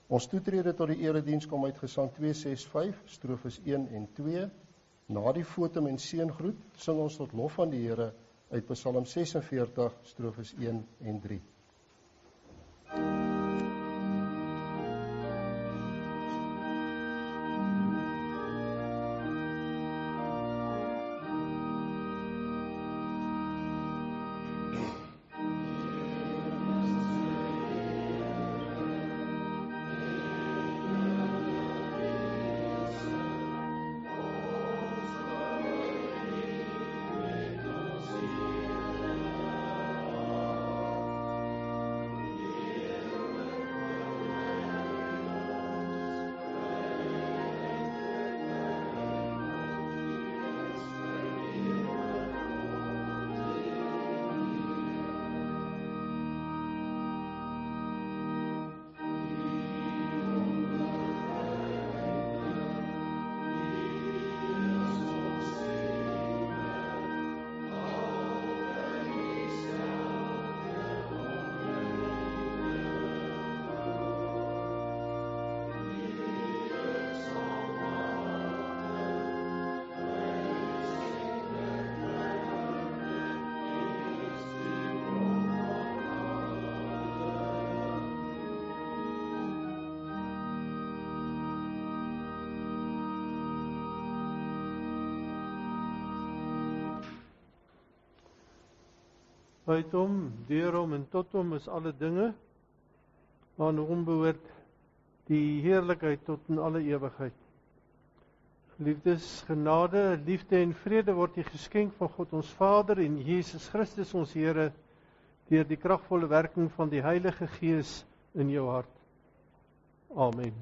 Ons toetrede tot die erediens kom uit Gesang 265, strofes 1 en 2. Na die fotum en seëngroet sing ons tot lof van die Here uit Psalm 46, strofes 1 en 3. Uit hom, deur hom en tot hom is alle dinge, aan hom behoort die heerlikheid tot in alle ewigheid. Geliefdes, genade, liefde en vrede word die geskenk van God ons Vader en Jesus Christus ons Here deur die kragvolle werking van die Heilige Gees in jou hart. Amen.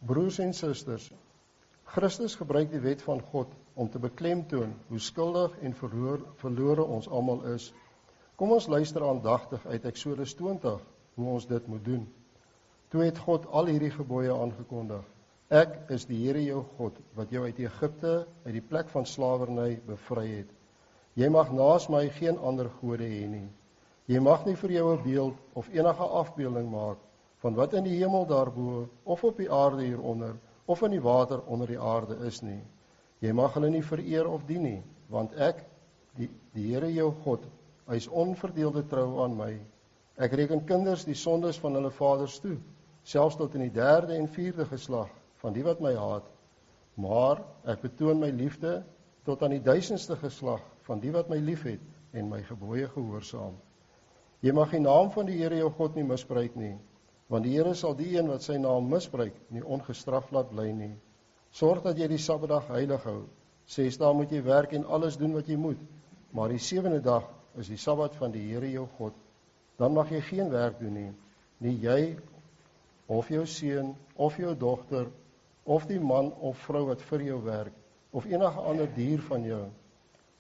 Broers en susters, Christus gebruik die wet van God om te beklemtoon hoe skuldig en verlore ons almal is. Kom ons luister aandagtig uit Eksodus 20 hoe ons dit moet doen. Toe het God al hierdie gebooie aangekondig. Ek is die Here jou God wat jou uit Egipte, uit die plek van slawerny bevry het. Jy mag naas my geen ander gode hê nie. Jy mag nie vir jou 'n beeld of enige afbeelding maak van wat in die hemel daarbo, of op die aarde hieronder, of in die water onder die aarde is nie. Jy mag hulle nie vereer of dien nie, want ek, die Here jou God, hy is onverdeelde trou aan my. Ek reken kinders die sondes van hulle vaders toe, selfs tot in die 3de en 4de geslag van die wat my haat. Maar ek betoon my liefde tot aan die 1000ste geslag van die wat my liefhet en my gebooie gehoorsaam. Jy mag die naam van die Here jou God nie misbruik nie, want die Here sal die een wat sy naam misbruik nie ongestraf laat bly nie. Sorg dat jy die Sabbatdag heilig hou. 6 dae moet jy werk en alles doen wat jy moet, maar die 7de dag is die Sabbat van die Here jou God. Dan mag jy geen werk doen nie, nie jy, of jou seun, of jou dogter, of die man of vrou wat vir jou werk, of enige ander dier van jou,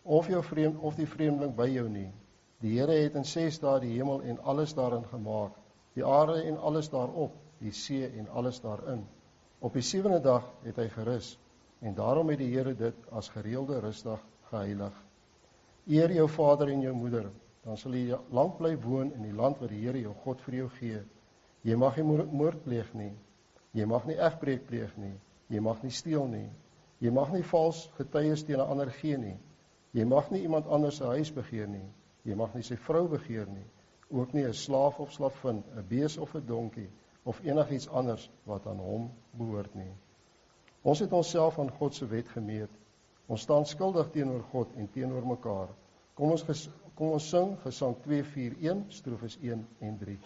of die vreemdeling by jou nie. Die Here het in 6 dae die hemel en alles daarin gemaak, die aarde en alles daarop, die see en alles daarin. Op die 7de dag het hy gerus, en daarom het die Here dit as gereelde rusdag geheilig. Eer jou vader en jou moeder, dan sal jy lank bly woon in die land wat die Here jou God vir jou gee. Jy mag nie moord pleeg nie, jy mag nie egbreek pleeg nie, jy mag nie steel nie, jy mag nie vals getuies teen 'n ander gee nie, jy mag nie iemand anders se huis begeer nie, jy mag nie sy vrou begeer nie, ook nie 'n slaaf of slavin, 'n bees of 'n donkie, of enigiets anders wat aan hom behoort nie. Ons het onsself aan God se wet gemeet. Ons staan skuldig teenoor God en teenoor mekaar. Kom ons sing Gesang 241, strofes 1 en 3.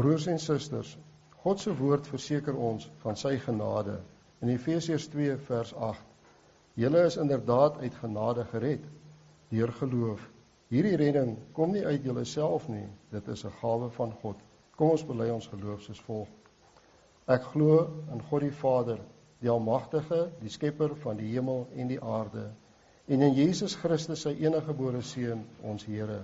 Broers en susters, God se woord verseker ons van sy genade. In Efesiërs 2 vers 8. Julle is inderdaad uit genade gered, deur geloof. Hierdie redding kom nie uit julleself nie, dit is 'n gawe van God. Kom ons bely ons geloof soos volg. Ek glo in God die Vader, die Almagtige, die Skepper van die hemel en die aarde, en in Jesus Christus sy eniggebore Seun, ons Here,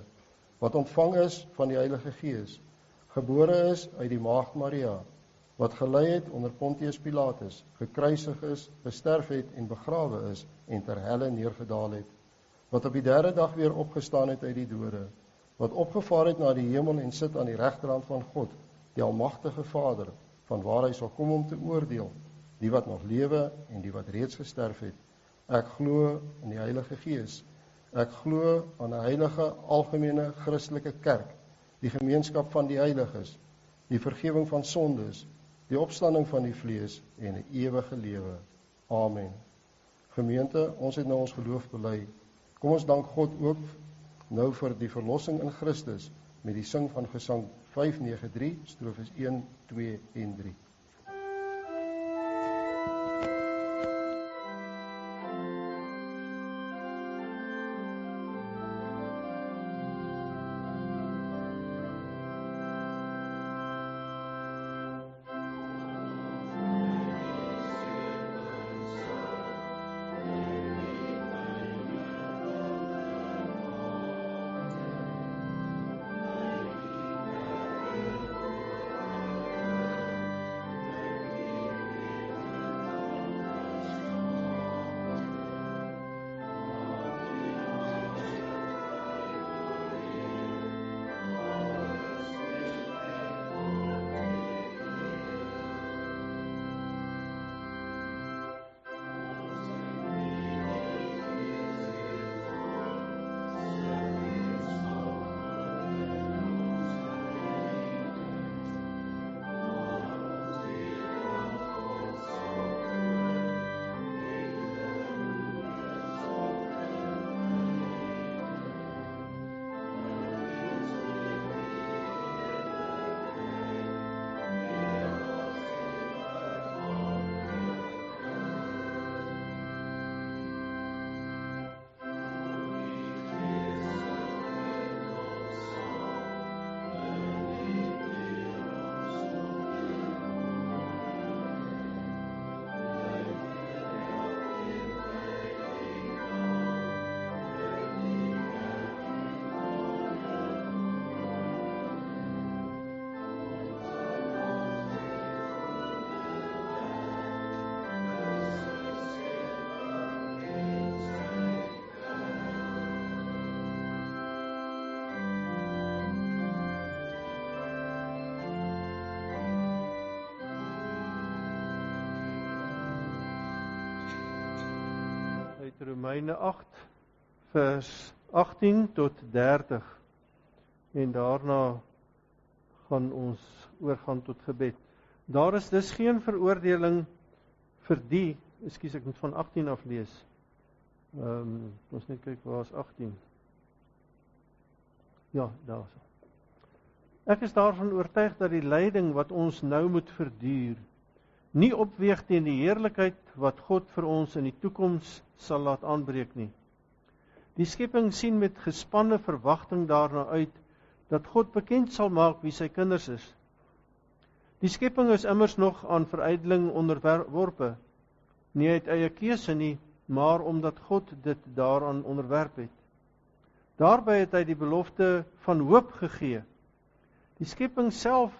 wat ontvang is van die Heilige Gees, gebore is uit die Maagd Maria, wat gelei het onder Pontius Pilatus, gekruisig is, gesterf het en begrawe is en ter helle neergedaal het, wat op die 3de dag weer opgestaan het uit die dode, wat opgevaar het na die hemel en sit aan die regterhand van God, die Almagtige Vader, van waar hy sal kom om te oordeel, die wat nog lewe en die wat reeds gesterf het. Ek glo in die Heilige Gees. Ek glo aan 'n heilige, algemene, Christelike kerk, die gemeenskap van die heiliges, die vergifnis van sondes, die opstanding van die vlees en 'n ewige lewe. Amen. Gemeente, ons het nou ons geloof bely. Kom ons dank God ook nou vir die verlossing in Christus met die sing van Gesang 593, strofes 1, 2 en 3. uit Romeine 8 vers 18 tot 30 en daarna gaan ons oorgaan tot gebed. Daar is dus geen veroordeling vir die, ek moet van 18 af lees. Ons net kyk waar is 18. Ja, daar is. Ek is daarvan oortuig dat die lyding wat ons nou moet verduur, nie opweeg teen die heerlikheid wat God vir ons in die toekoms sal laat aanbreek nie. Die skepping sien met gespanne verwagting daarna uit dat God bekend sal maak wie sy kinders is. Die skepping is immers nog aan verydeling onderworpe, nie uit eie keuse nie, maar omdat God dit daaraan onderwerp het. Daarby het hy die belofte van hoop gegee. Die skepping self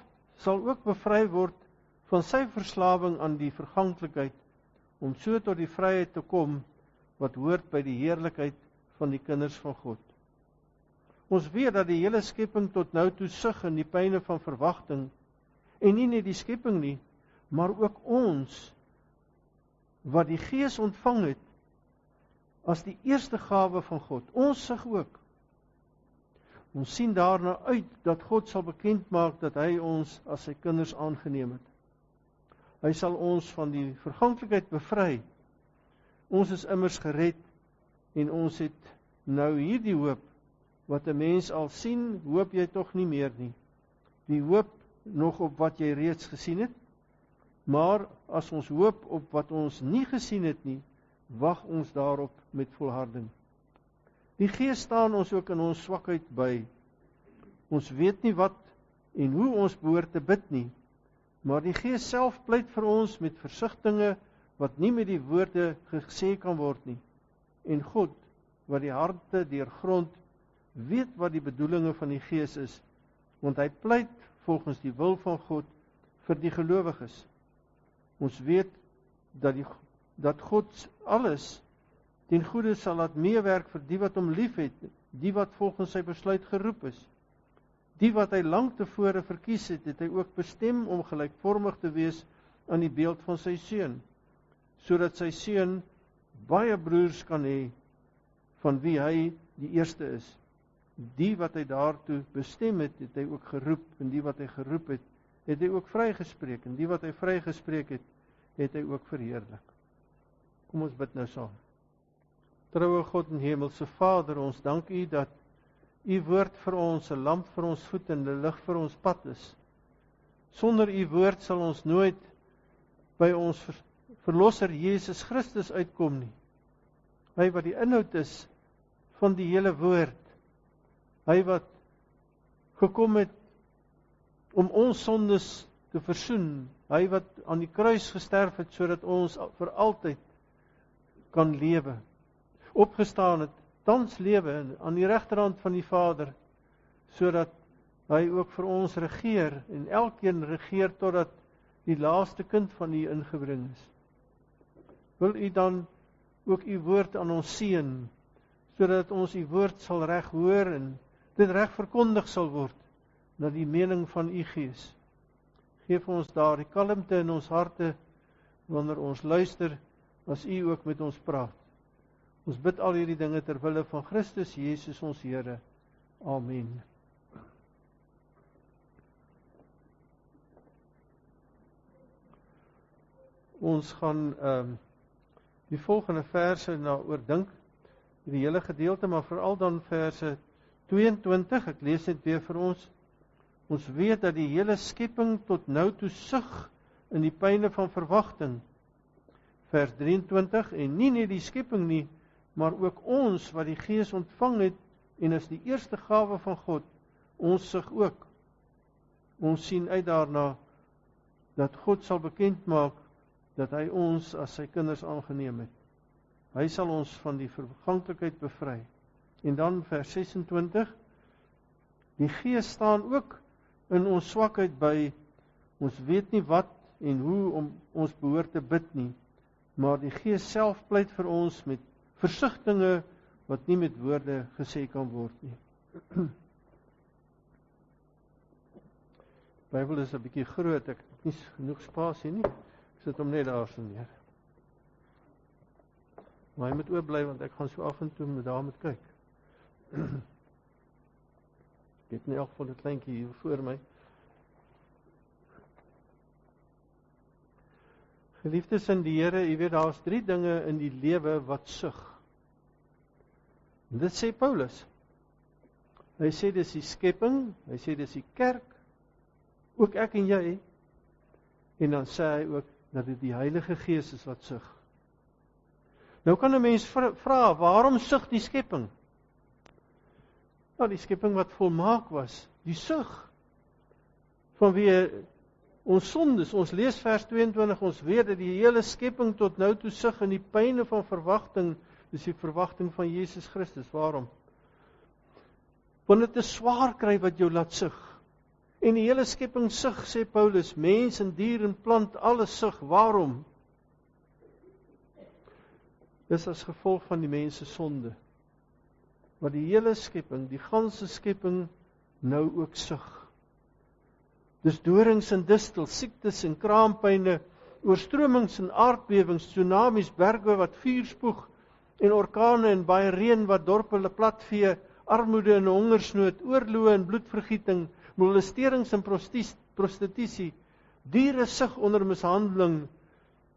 sal ook bevry word van sy verslawing aan die verganklikheid, om so tot die vryheid te kom wat hoort by die heerlikheid van die kinders van God. Ons weet dat die hele skepping tot nou toe sug in die pyne van verwagting, en nie net die skepping nie, maar ook ons, wat die Gees ontvang het, as die eerste gawe van God. Ons sug ook. Ons sien daarna uit dat God sal bekend maak dat hy ons as sy kinders aangeneem het. Hy sal ons van die verganklikheid bevry. Ons is immers gered en ons het nou hierdie hoop, wat 'n mens al sien, hoop jy tog nie meer nie. Die hoop nog op wat jy reeds gesien het, maar as ons hoop op wat ons nie gesien het nie, wag ons daarop met volharding. Die Gees staan ons ook in ons swakheid by. Ons weet nie wat en hoe ons behoort te bid nie, maar die Gees self pleit vir ons met versigtinge wat nie met die woorde gesê kan word nie. En God, wat die harte deurgrond, weet wat die bedoelinge van die Gees is, want hy pleit volgens die wil van God vir die gelowiges. Ons weet dat God alles ten goeie sal laat meewerk vir die wat hom liefhet, die wat volgens sy besluit geroep is. Die wat hy lank tevore verkies het, het hy ook bestem om gelykvormig te wees aan die beeld van sy seun, sodat sy seun baie broers kan hê, van wie hy die eerste is. Die wat hy daartoe bestem het, het hy ook geroep, en die wat hy geroep het, het hy ook vrygespreek, en die wat hy vrygespreek het, het hy ook verheerlik. Kom ons bid nou saam. Troue God en Hemelse Vader, ons dank U dat U woord vir ons 'n lamp vir ons voet en 'n lig vir ons pad is. Sonder U woord sal ons nooit by ons verlosser Jesus Christus uitkom nie. Hy wat die inhoud is van die hele woord. Hy wat gekom het om ons sondes te versoen. Hy wat aan die kruis gesterf het sodat ons vir altyd kan lewe. Opgestaan het, tans lewe aan die regterhand van die Vader, sodat hy ook vir ons regeer en elkeen regeer totdat die laaste kind van U ingebring is. Wil U dan ook U woord aan ons seën, sodat ons U woord sal reg hoor en dit reg verkondig sal word na die mening van U Gees. Geef ons daar die kalmte in ons harte wanneer ons luister as U ook met ons praat. Ons bid al hierdie dinge ter wille van Christus Jesus ons Here. Amen. Ons gaan die volgende verse nou oordink, die hele gedeelte, maar veral dan verse 22, ek lees dit weer vir ons. Ons weet dat die hele skepping tot nou toe sug in die pyne van verwagting. Vers 23, en nie net die skepping nie, maar ook ons wat die Gees ontvang het, en is die eerste gawe van God, ons sug ook. Ons sien uit daarna, dat God sal bekend maak, dat hy ons as sy kinders aangeneem het. Hy sal ons van die verganklikheid bevry. En dan vers 26, die Gees staan ook in ons swakheid by, ons weet nie wat en hoe om ons behoort te bid nie, maar die Gees self pleit vir ons met versigtinge wat nie met woorde gesê kan word nie. Die Bybel is 'n bietjie groot, ek het nie genoeg spasie nie. Ek sit hom net daar so neer. Maar jy moet oorbly, want ek gaan so af en toe met daar moet kyk. Ek het in elk geval 'n kleintjie hier voor my. Geliefdes in die Here, jy weet, daar's 3 dinge in die lewe wat sug. En dit sê Paulus. Hy sê dis die skepping, hy sê dis die kerk, ook ek en jy, en dan sê hy ook dat dit die Heilige Gees is wat sug. Nou kan 'n mens vra, waarom sug die skepping? Nou, die skepping wat volmaak was, die sug, vanweë ons sondes. Ons lees vers 22, ons weet dat die hele skepping tot nou toe sug in die pyne van verwagting, dis die verwagting van Jesus Christus. Waarom? Want dit is swaar kry wat jou laat sug. En die hele skepping sug, sê Paulus, mens en dier en plant, alles sug. Waarom? Dis as gevolg van die mens se sonde. Maar die hele skepping, die ganse skepping nou ook sug. Dis dorings en distels, siektes en kraampyne, oorstromings en aardbewings, tsunamies, berge wat vuur spoeg, en orkane en baie reën wat dorpe platvee, armoede en hongersnood, oorloë en bloedvergieting, molesterings en prostitusie, diere sug onder mishandeling,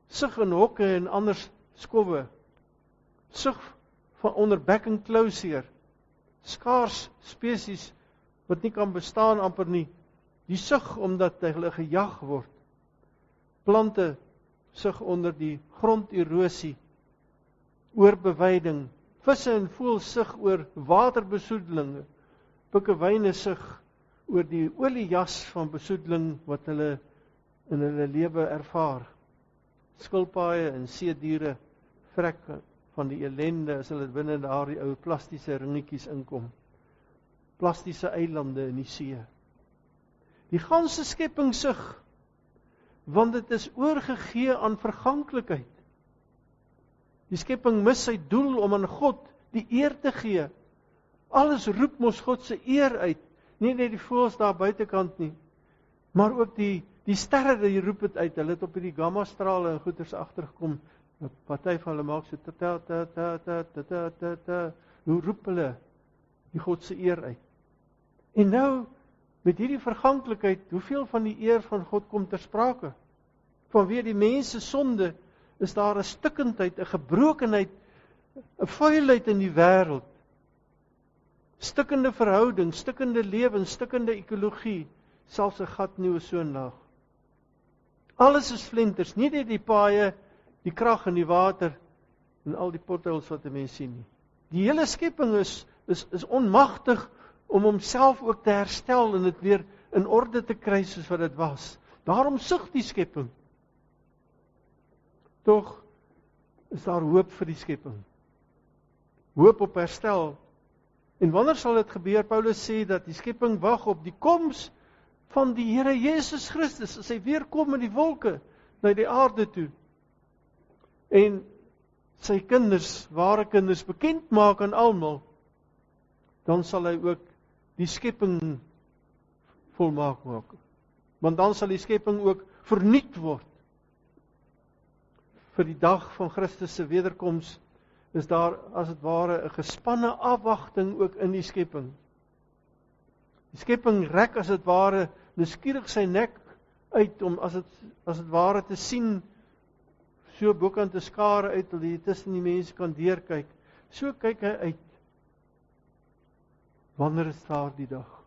sug in hokke en ander skowwe, sug van onder bek en klauseer, skaars spesies wat nie kan bestaan amper nie, die sug omdat hulle gejag word, plante sug onder die gronderosie, oorbeweiding, visse en voëls sug oor waterbesoedeling, pikkewyne sug oor die oliejas van besoedeling wat hulle in hulle lewe ervaar. Skilpaaie en seediere vrek van die ellende as hulle binne daardie ou plastiese ringetjies inkom. Plastiese eilande in die see. Die ganse skepping sug, want dit is oorgegee aan verganklikheid. Die skepping mis sy doel om aan God die eer te gee. Alles roep mos God se eer uit. Nie net die voëls daar buitekant nie, maar ook die sterre, die roep dit uit. Hulle het op die gamma strale en goeters agtergekom. 'n Party van hulle maak so ta. Hoe roep hulle die God se eer uit? En nou met hierdie verganklikheid, hoeveel van die eer van God kom ter sprake? Vanweë die mens se sonde is daar 'n stikkendheid, 'n gebrokenheid, 'n vuilheid in die wêreld. Stikkende verhouding, stikkende lewens, stikkende ekologie, selfs 'n gat in die ozonlaag. Alles is flenters, nie net die paaie, die krag en die water en al die potholes wat 'n mens sien nie. Die hele skepping is onmagtig om homself ook te herstel en dit weer in orde te kry soos wat dit was. Daarom sug die skepping. Tog is daar hoop vir die skepping. Hoop op herstel. En wanneer sal dit gebeur? Paulus sê dat die skepping wag op die koms van die Here Jesus Christus, as hy weer kom in die wolke na die aarde toe. En sy kinders, ware kinders, bekend maak aan almal, dan sal hy ook die skepping volmaak maak. Want dan sal die skepping ook verniet word. Vir die dag van Christus se wederkoms is daar as het ware 'n gespanne afwagting ook in die skepping. Die skepping rek as het ware nuuskierig sy nek uit om as het ware te sien, so bokant 'n skare uit, dat jy tussen die mense kan deurkyk. So kyk hy uit. Wanneer is daar die dag?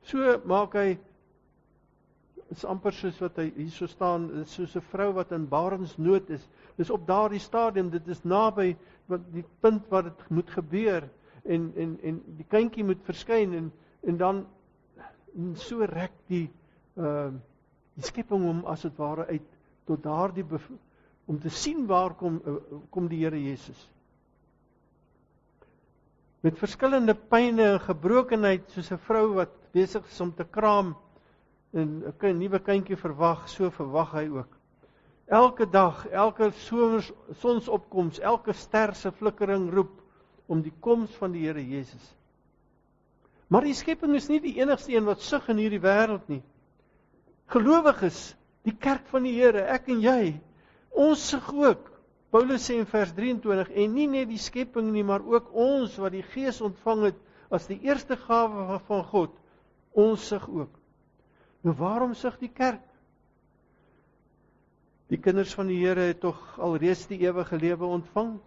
So maak hy, is amper soos wat hy hier so staan, soos 'n vrou wat in barensnood is. Dis op daardie stadium, dit is naby die punt waar dit moet gebeur, en die kindjie moet verskyn, en dan so rek die skepping hom as het ware uit, tot daardie om te sien waar kom die Here Jesus. Met verskillende pyne en gebrokenheid, soos 'n vrou wat besig is om te kraam, en 'n nuwe kindjie verwag, so verwag hy ook. Elke dag, elke sonsopkoms, elke ster se flikkering roep om die koms van die Here Jesus. Maar die skepping is nie die enigste een wat sug in hierdie wêreld nie. Gelowiges, die kerk van die Here, ek en jy, ons sug ook. Paulus sê in vers 23, en nie net die skepping nie, maar ook ons wat die Gees ontvang het as die eerste gawe van God, ons sug ook. Nou waarom sug die kerk? Die kinders van die Here het tog alreeds die ewige lewe ontvang.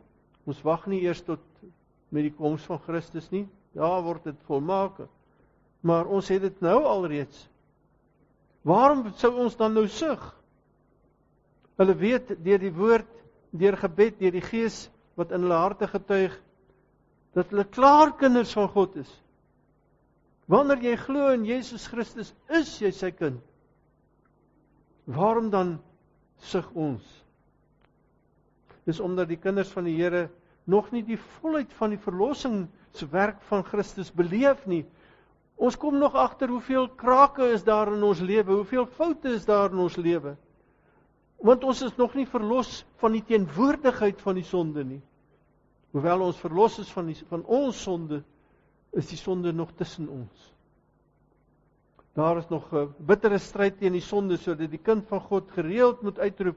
Ons wag nie eers tot met die koms van Christus nie. Daar word dit volmaak. Maar ons het dit nou alreeds. Waarom sou ons dan nou sug? Hulle weet deur die woord, deur gebed, deur die Gees wat in hulle harte getuig, dat hulle klaar kinders van God is. Wanneer jy glo in Jesus Christus, is jy sy kind. Waarom dan sug ons? Dis omdat die kinders van die Here nog nie die volheid van die verlossingswerk van Christus beleef nie. Ons kom nog agter hoeveel krake is daar in ons lewe, hoeveel foute is daar in ons lewe. Want ons is nog nie verlos van die teenwoordigheid van die sonde nie. Hoewel ons verlos is van ons sonde, is die sonde nog tussen ons. Daar is nog 'n bittere stryd teen die sonde, sodat die kind van God gereeld moet uitroep,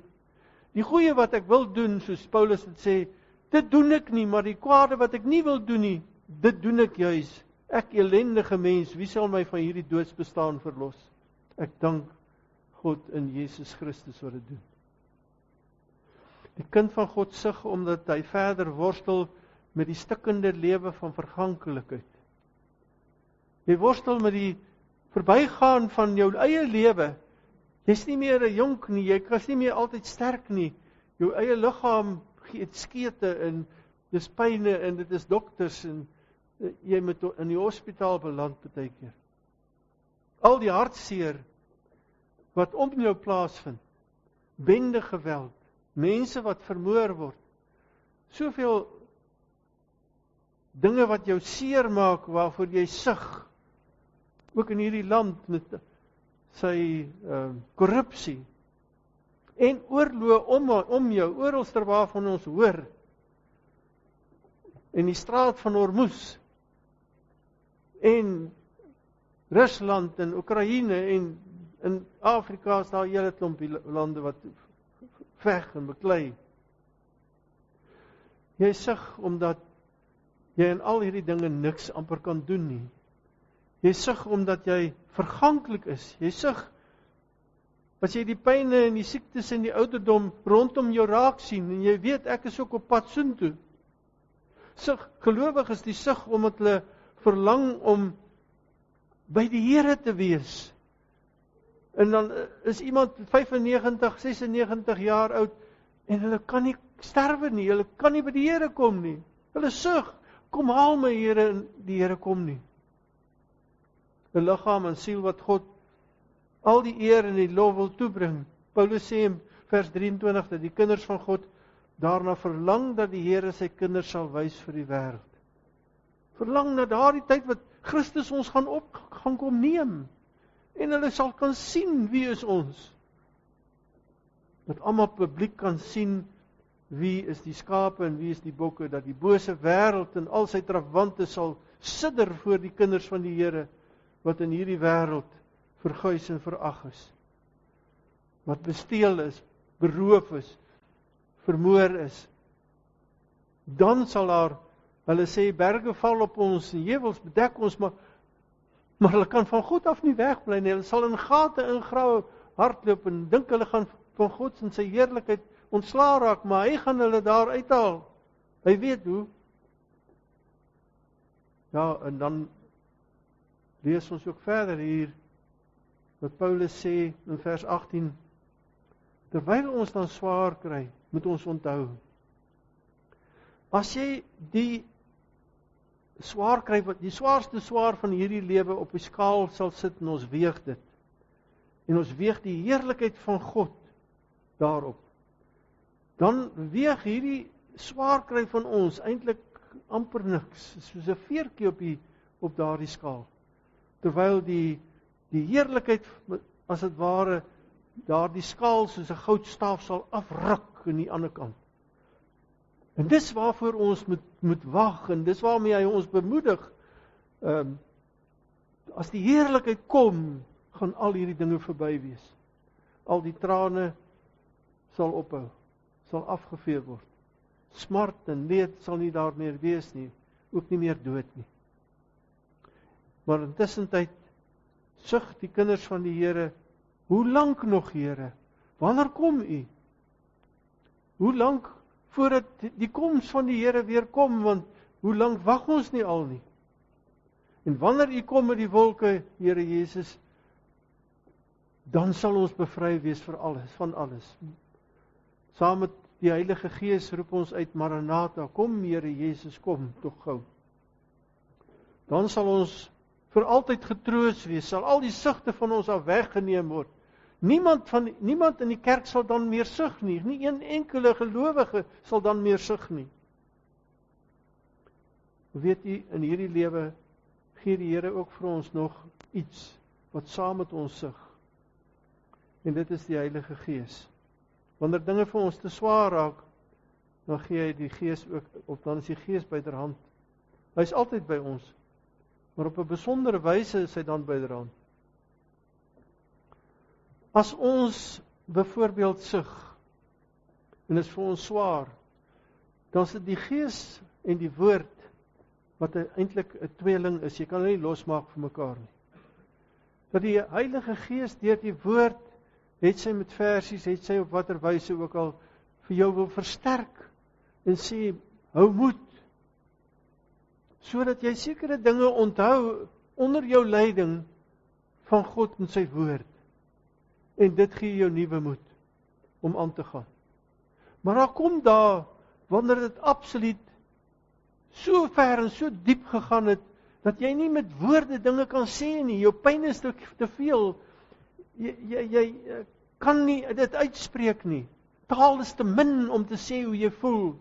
die goeie wat ek wil doen, soos Paulus het sê, dit doen ek nie, maar die kwade wat ek nie wil doen nie, dit doen ek juis. Ek ellendige mens, wie sal my van hierdie doodsbestaan verlos? Ek dank God in Jesus Christus wat dit doen. Die kind van God sug omdat hy verder worstel met die stikkende lewe van verganklikheid. Jy worstel met die verbygaan van jou eie lewe. Jy's nie meer 'n jonk nie, jy is nie meer altyd sterk nie. Jou eie liggaam gee skete en dis pyne en dit is dokters en jy moet in die hospitaal beland baie keer. Al die hartseer wat om jou plaasvind, bende geweld, mense wat vermoor word, soveel dinge wat jou seer maak, waarvoor jy sug, ook in hierdie land met sy korrupsie, en oorlog om jou, oralster waarvan ons hoor, en die straat van Hormuz, en Rusland en Oekraïne en in Afrika is daar 'n hele klompie lande wat veg en beklei. Jy sug omdat jy in al hierdie dinge niks amper kan doen nie. Jy sug omdat jy verganklik is. Jy sug as jy die pyne en die siektes en die ouderdom rondom jou raak sien en jy weet ek is ook op pad soontoe. Sug, gelowiges die sug omdat hulle verlang om by die Here te wees. En dan is iemand 95, 96 jaar oud en hulle kan nie sterwe nie, hulle kan nie by die Here kom nie. Hulle sug, kom haal my Here, en die Here kom nie. 'n liggaam en siel wat God al die eer en die lof wil toebring. Paulus sê in vers 23 dat die kinders van God daarna verlang dat die Here sy kinders sal wys vir die wêreld. Verlang na daardie tyd wat Christus ons gaan kom neem. En hulle sal kan sien wie is ons. Dat almal publiek kan sien wie is die skape en wie is die bokke, dat die bose wêreld en al sy trawante sal sidder voor die kinders van die Here wat in hierdie wêreld verguis en verag is. Wat besteel is, beroof is, vermoor is. Dan sal daar, hulle sê berge val op ons en heuwels bedek ons, maar hulle kan van God af nie wegbly nie. Hulle sal in gate ingrawe hardloop en dink hulle gaan van God en sy heerlikheid ontslaa raak, maar hy gaan hulle daar uithaal. Hy weet hoe. Ja, en dan lees ons ook verder hier wat Paulus sê in vers 18. Terwyl ons dan swaar kry, moet ons onthou. As jy die swaar kry, die swaarste swaar van hierdie lewe op die skaal sal sit en ons weeg dit. En ons weeg die heerlikheid van God daarop. Dan weeg hierdie swaar kry van ons eintlik amper niks, soos 'n veertjie op daardie skaal. Terwyl die heerlikheid as dit ware daardie skaal soos 'n goudstaaf sal afruk aan die ander kant. En dis waarvoor ons moet wag en dis waarmee hy ons bemoedig. As die heerlikheid kom, gaan al hierdie dinge verby wees. Al die trane sal ophou, sal afgevee word. smart en leed sal nie daar meer wees nie, ook nie meer dood nie. Maar intussen tyd sug die kinders van die Here, hoe lank nog, Here? Wanneer kom U? Hoe lank voordat die koms van die Here weer kom, want hoe lank wag ons nie al nie? En wanneer U kom met die wolke, Here Jesus, dan sal ons bevry wees vir alles, van alles. Saam met die Heilige Gees roep ons uit, Maranatha, kom Here Jesus, kom tog gou. Dan sal ons vir altyd getroos wees, sal al die sugte van ons af weggeneem word. Niemand in die kerk sal dan meer sug nie, nie een enkele gelowige sal dan meer sug nie. Weet U, in hierdie lewe gee die Here ook vir ons nog iets wat saam met ons sug. En dit is die Heilige Gees. Wanneer dinge vir ons te swaar raak, dan gee hy die Gees ook, of dan is die Gees byderhand. Hy is altyd by ons, maar op 'n besondere wyse is hy dan byderhand. As ons byvoorbeeld sug, en is vir ons swaar, dan is dit die Gees en die Woord, wat eintlik 'n tweeling is, jy kan hulle nie losmaak van mekaar nie. Dat die Heilige Gees deur die Woord, het sy met versies, het sy op watter wyse ook al, vir jou wil versterk, en sê, hou moed, sodat jy sekere dinge onthou, onder jou leiding, van God en sy Woord, en dit gee jou nuwe moed, om aan te gaan. Maar dan kom daar, wanneer dit absoluut, so ver en so diep gegaan het, dat jy nie met woorde dinge kan sê nie, jou pyn is te veel, jy kan nie dit uitspreek nie, taal is te min om te sê hoe jy voel.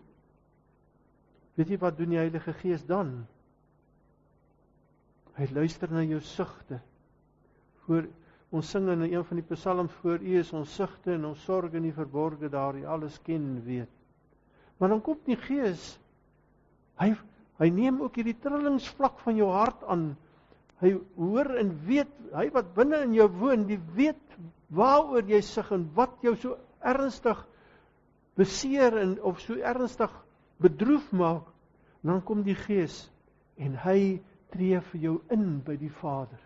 Weet jy wat doen die Heilige Gees dan? Hy luister na jou sugte. Ons sing in een van die psalms, voor U is ons sugte en ons sorge nie verborge daar, U alles ken en weet. Maar dan kom die Gees, hy neem ook hierdie trillingsvlak van jou hart aan, hy hoor en weet, hy wat binne in jou woon, die weet waaroor jy sug en wat jou so ernstig beseer of so ernstig bedroef maak, en dan kom die Gees, en hy tree vir jou in by die Vader.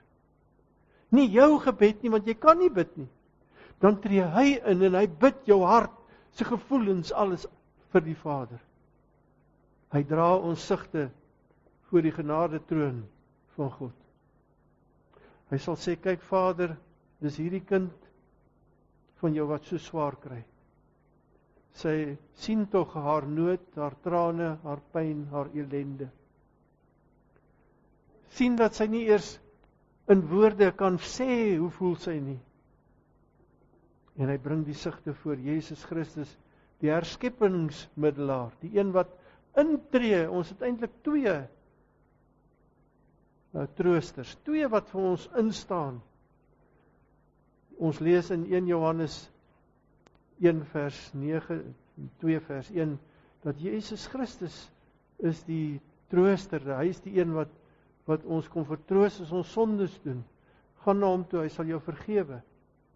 Nie jou gebed nie, want jy kan nie bid nie. Dan tree hy in en hy bid jou hart, sy gevoelens, alles vir die Vader. Hy dra ons sugte voor die genade troon van God. Hy sal sê, kyk Vader, dis hierdie kind van jou wat so swaar kry. Sy sien tog haar nood, haar trane, haar pyn, haar elende. Sien dat sy nie eers in woorde kan sê hoe voel sy nie. En hy bring die sugte voor Jesus Christus, die herskepingsmiddelaar, die een wat intree. Ons het eintlik twee troosters, twee wat vir ons instaan. Ons lees in 1 Johannes 1 vers 9, 2 vers 1, dat Jesus Christus is die trooster, hy is die een wat ons kom vertroos as ons sondes doen. Gaan na hom toe, hy sal jou vergewe.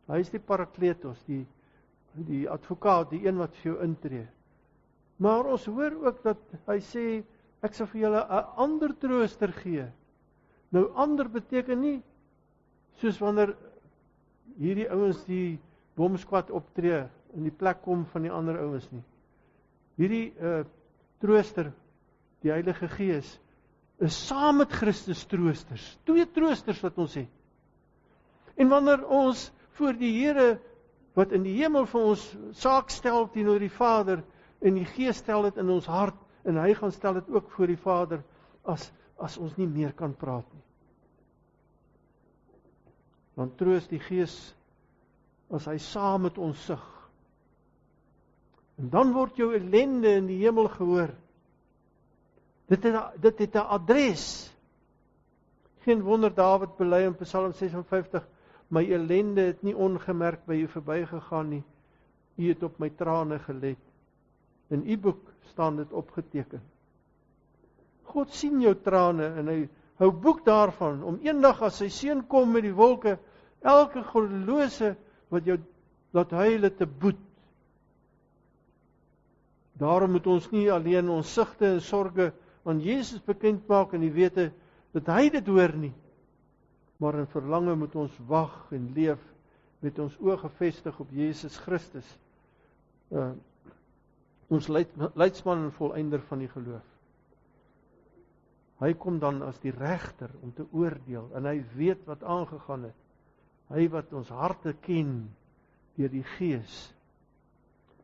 Hy is die Parakletos, die advokaat, die een wat vir jou intree. Maar ons hoor ook dat hy sê, ek sal vir julle 'n ander trooster gee. Nou ander beteken nie, soos wanneer hierdie ouens die bomskwad optree, in die plek kom van die ander ouens nie. Hierdie trooster, die Heilige Gees, is saam met Christus troosters. Twee troosters wat ons het. En wanneer ons voor die Here, wat in die hemel vir ons saak stel teenoor die Vader, en die Gees stel dit in ons hart, en hy gaan stel dit ook voor die Vader, as ons nie meer kan praat nie. Dan troos die Gees, as hy saam met ons sug. En dan word jou ellende in die hemel gehoor. Dit het 'n adres. Geen wonder Dawid bely in Psalm 56, my ellende het nie ongemerk by U verbygegaan nie. U het op my trane gelet. In U boek staan dit opgeteken. God sien jou trane en hy hou boek daarvan, om eendag as sy seun kom met die wolke, elke goddelose wat jou laat huile te boet. Daarom moet ons nie alleen ons sigte en sorge aan Jesus bekend maak en die wete dat hy dit hoor nie, maar in verlange moet ons wag en leef met ons oë gefestig op Jesus Christus, ons leidsman en volëinder van die geloof. Hy kom dan as die regter om te oordeel en hy weet wat aangegaan het. Hy wat ons harte ken deur die Gees.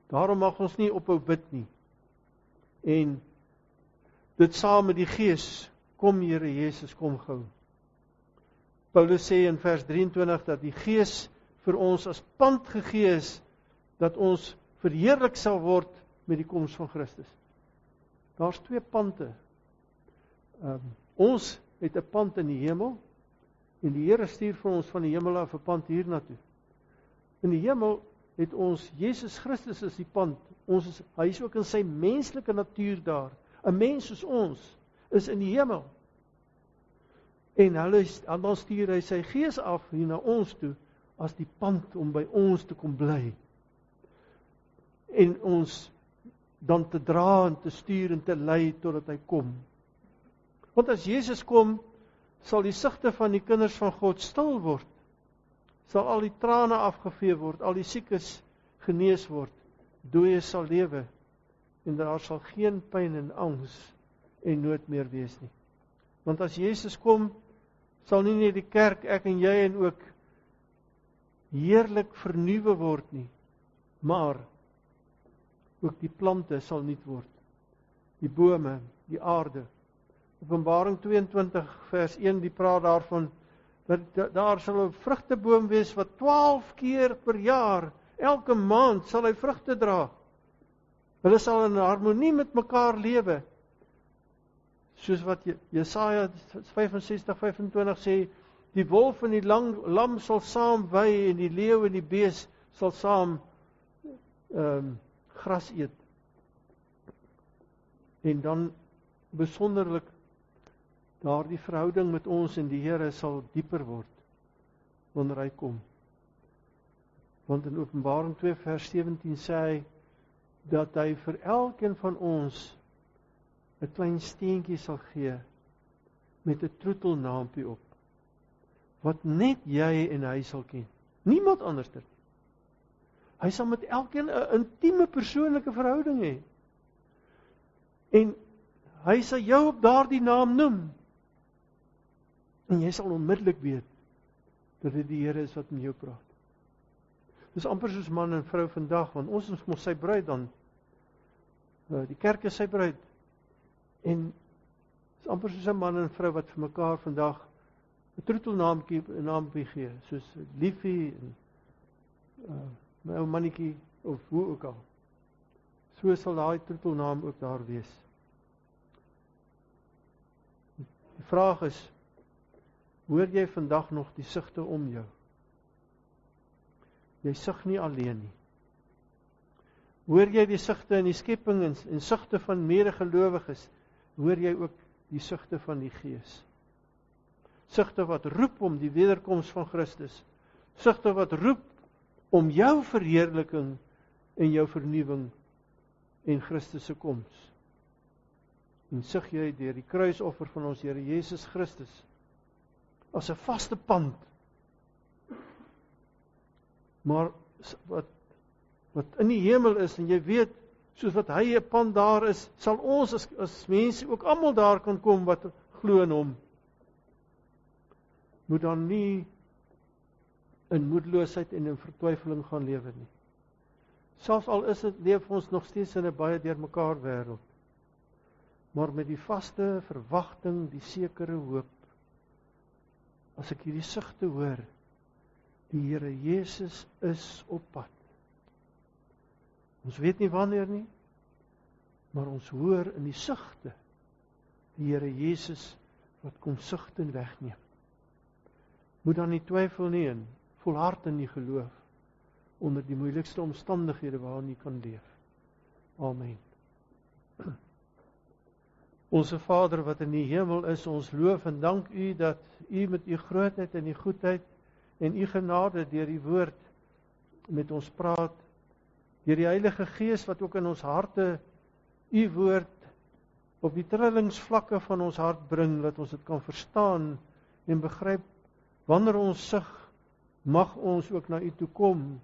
Daarom mag ons nie ophou bid nie. En dit saam met die Gees, kom Here Jesus, kom gou. Paulus sê in vers 23 dat die Gees vir ons as pand gegee is, dat ons verheerlik sal word met die koms van Christus. Daar's 2 pande. Ons het 'n pand in die hemel, en die Here stuur vir ons van die hemel af 'n pand hiernatoe. In die hemel het ons Jesus Christus as die pand. Hy is ook in sy menslike natuur daar. 'n Mens soos ons is in die hemel. En dan stuur hy sy Gees af hier na ons toe as die pand om by ons te kom bly. En ons dan te dra en te stuur en te lei totdat hy kom. Want as Jesus kom, sal die sigte van die kinders van God stil word. Sal al die trane afgevee word, al die siekes genees word, dooies sal lewe, en daar sal geen pyn en angs en nood meer wees nie. Want as Jesus kom, sal nie net die kerk, ek en jy en ook heerlik vernuwe word nie, maar ook die plante sal nuut word, die bome, die aarde. Openbaring 22 vers 1, die praat daarvan, dat daar sal 'n vrugteboom wees wat 12 keer per jaar, elke maand sal hy vrugte dra. Hulle sal in harmonie met mekaar lewe. Soos wat Jesaja 65:25 sê, die wolf en die lam sal saam wei en die leeu en die bees sal saam gras eet. En dan besonderlik daardie verhouding met ons en die Here sal dieper word wanneer hy kom. Want in Openbaring 2 vers 17 sê hy dat hy vir elkeen van ons 'n klein steentjie sal gee met 'n troetelnaampie op, wat net jy en hy sal ken. Niemand anders dit. Hy sal met elkeen 'n intieme persoonlike verhouding hê. En hy sal jou op daardie naam noem. En jy sal onmiddellik weet dat dit die Here is wat met jou praat. Dis amper soos man en vrou vandag, want ons is mos sy bruid dan. Die kerk is sy bruid. En dis amper soos 'n man en vrou wat vir mekaar vandag 'n troetelnaampie gee, soos liefie en my ou mannetjie of hoe ook al. So sal daai troetelnaam ook daar wees. Die vraag is, hoor jy vandag nog die sigte om jou? Jy sig nie alleen nie. Hoor jy die sigte in die skepping en sigte van medegelowiges, hoor jy ook die sigte van die Gees. Sigte wat roep om die wederkoms van Christus. Sigte wat roep om jou verheerliking en jou vernuwing en Christus se koms. En sig jy deur die kruisoffer van ons Here Jesus Christus as 'n vaste pand. Maar wat in die hemel is, en jy weet, soos wat hy 'n pand daar is, sal ons as mense ook almal daar kan kom wat glo in hom. Moet dan nie in moedeloosheid en in vertwyfeling gaan lewe nie. Selfs al leef ons nog steeds in 'n baie deurmekaar wêreld, maar met die vaste verwagting, die sekere hoop, as ek hierdie sigte hoor, die Here Jesus is op pad. Ons weet nie wanneer nie, maar ons hoor in die sigte, die Here Jesus wat kom sigte en wegneem. Moet dan nie twyfel nie en volhard in die geloof, onder die moeilikste omstandighede waarin jy kan leef. Amen. Onse Vader wat in die hemel is, ons loof en dank U dat U met U grootheid en U goedheid en U genade deur die woord met ons praat, deur die Heilige Gees wat ook in ons harte U woord op die trillingsvlakke van ons hart bring, dat ons dit kan verstaan en begryp, wanneer ons sug, mag ons ook na U toe kom,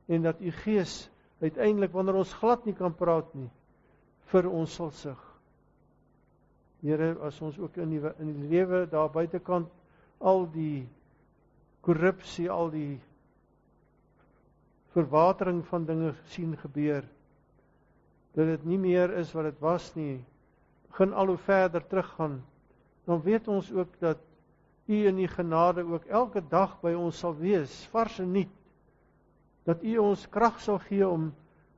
en dat U Gees uiteindelik, wanneer ons glad nie kan praat nie, vir ons sal sug. Here, as ons ook in die lewe daar buitekant al die korrupsie, al die verwatering van dinge sien gebeur, dat dit nie meer is wat dit was nie, begin al hoe verder teruggaan, dan weet ons ook dat U in die genade ook elke dag by ons sal wees, vars en nuut, dat U ons krag sal gee om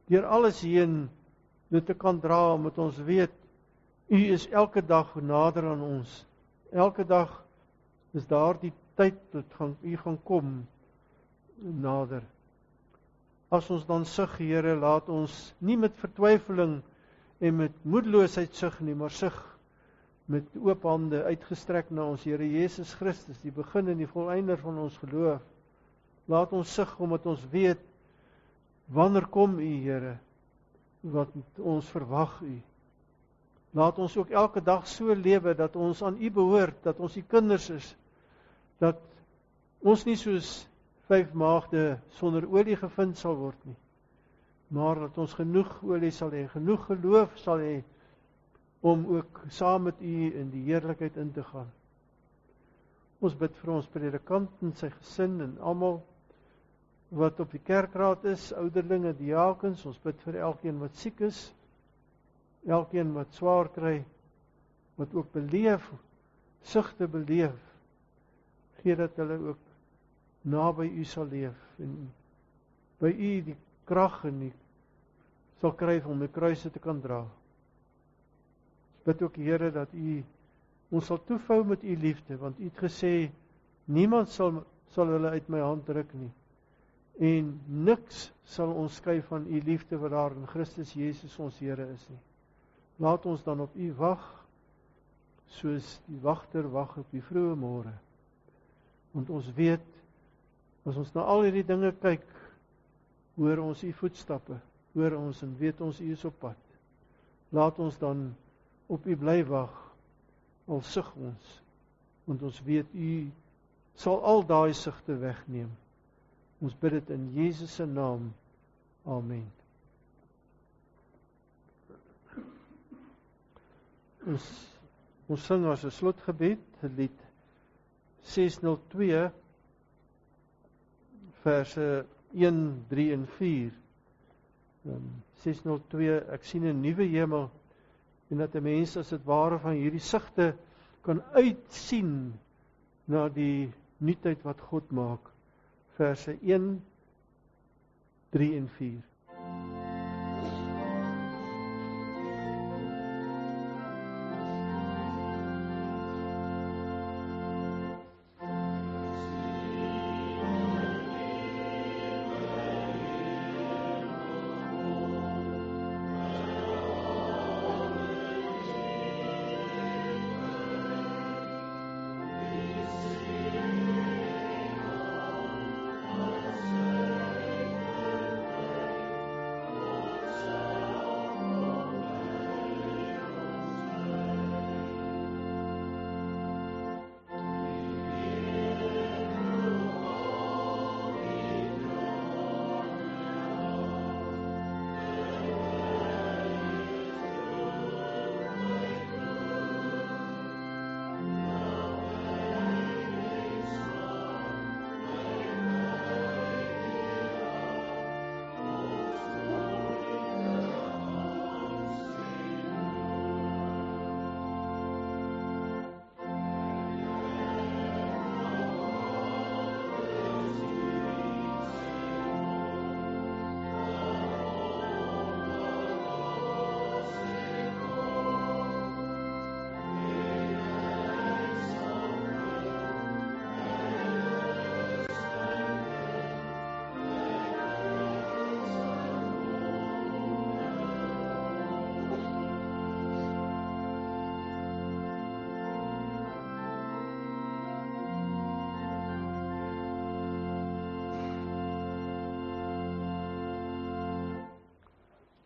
deur alles heen dit te kan dra, omdat ons weet, U is elke dag nader aan ons. Elke dag is daar die tyd dat U gaan kom nader. As ons dan sug, Here, laat ons nie met vertwyfeling en met moedeloosheid sug nie, maar sug met oop hande uitgestrek na ons Here Jesus Christus, die begin en die volëinder van ons geloof. Laat ons sug omdat ons weet, wanneer kom U, Here, wat ons verwag U. Laat ons ook elke dag so lewe, dat ons aan U behoort, dat ons U kinders is, dat ons nie soos 5 maagde sonder olie gevind sal word nie, maar dat ons genoeg olie sal hê, genoeg geloof sal hê, om ook saam met U in die heerlikheid in te gaan. Ons bid vir ons predikant en sy gesin en almal wat op die kerkraad is, ouderlinge, diakens, ons bid vir elkeen wat siek is, elkeen wat swaar kry, wat ook beleef, sugte beleef, gee dat hulle ook naby U sal leef, en by U die krag en die sal kry om die kruise te kan dra. Ons bid ook, Here, dat U ons sal toevou met U liefde, want U het gesê, niemand sal hulle uit my hand ruk nie, en niks sal ons skei van U liefde wat daar in Christus Jesus ons Here is nie. Laat ons dan op U wag, soos die wagter wag op die vroeë môre. Want ons weet, as ons na al hierdie dinge kyk, hoor ons U voetstappe, hoor ons en weet ons U is op pad. Laat ons dan op U bly wag, al sug ons, want ons weet U sal al daai sugte wegneem. Ons bid dit in Jesus se naam. Amen. Ons sing as 'n slotgebed, lied 602, verse 1, 3 en 4. 602, ek sien 'n nuwe hemel, en dat 'n mens as dit ware van hierdie sigte kan uitsien na die nuutheid wat God maak. Verse 1, 3 en 4.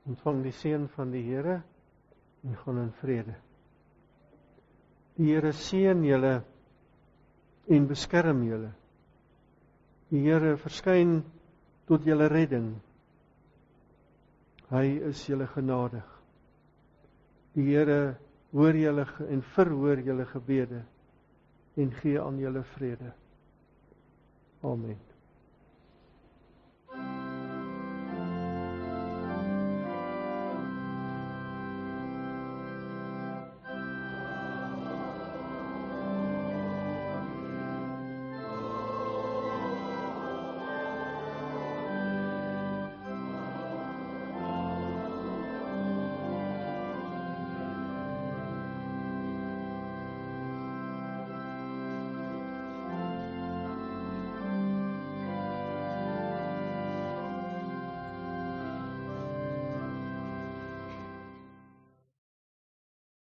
Ontvang die seën van die Here. en gaan in vrede. Die Here seën julle en beskerm julle. Die Here verskyn tot julle redding. Hy is julle genadig. Die Here hoor julle en verhoor julle gebede en gee aan julle vrede. Amen.